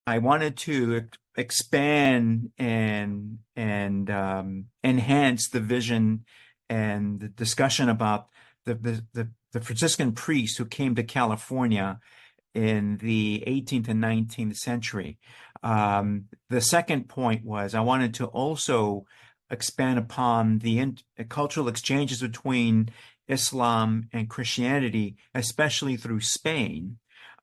I wanted to expand and enhance the vision and the discussion about the Franciscan priests who came to California in the 18th and 19th century. The second point was I wanted to also expand upon the cultural exchanges between Islam and Christianity, especially through Spain.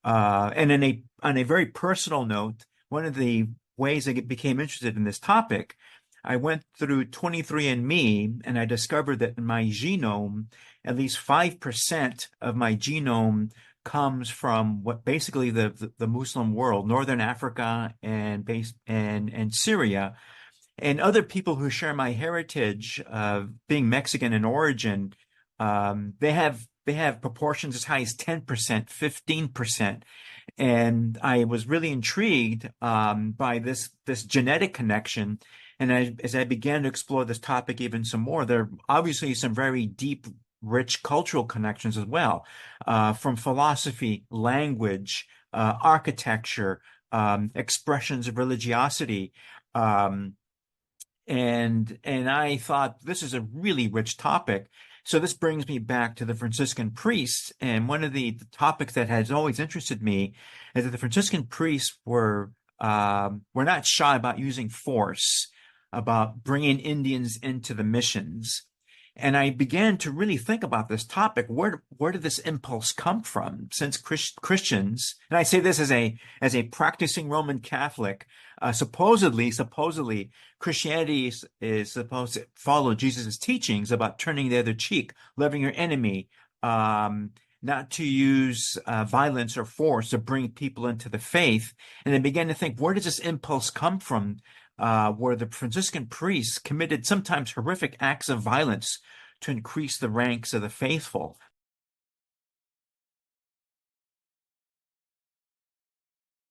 And on a very personal note, one of the ways I became interested in this topic, I went through 23andMe and I discovered that in my genome, at least 5% of my genome comes from what basically the Muslim world, Northern Africa and Syria, and other people who share my heritage of being Mexican in origin. They have proportions as high as 10%, 15%. And I was really intrigued by this genetic connection. And as I began to explore this topic even some more, there are obviously some very deep, rich cultural connections as well, from philosophy, language, architecture, expressions of religiosity. Um, and I thought this is a really rich topic. So this brings me back to the Franciscan priests, and one of the topics that has always interested me is that the Franciscan priests were not shy about using force, about bringing Indians into the missions. And I began to really think about this topic. Where did this impulse come from? Since Christians, and I say this as a practicing Roman Catholic, supposedly Christianity is supposed to follow Jesus' teachings about turning the other cheek, loving your enemy, not to use violence or force to bring people into the faith. And I began to think, where does this impulse come from? Where the Franciscan priests committed sometimes horrific acts of violence to increase the ranks of the faithful.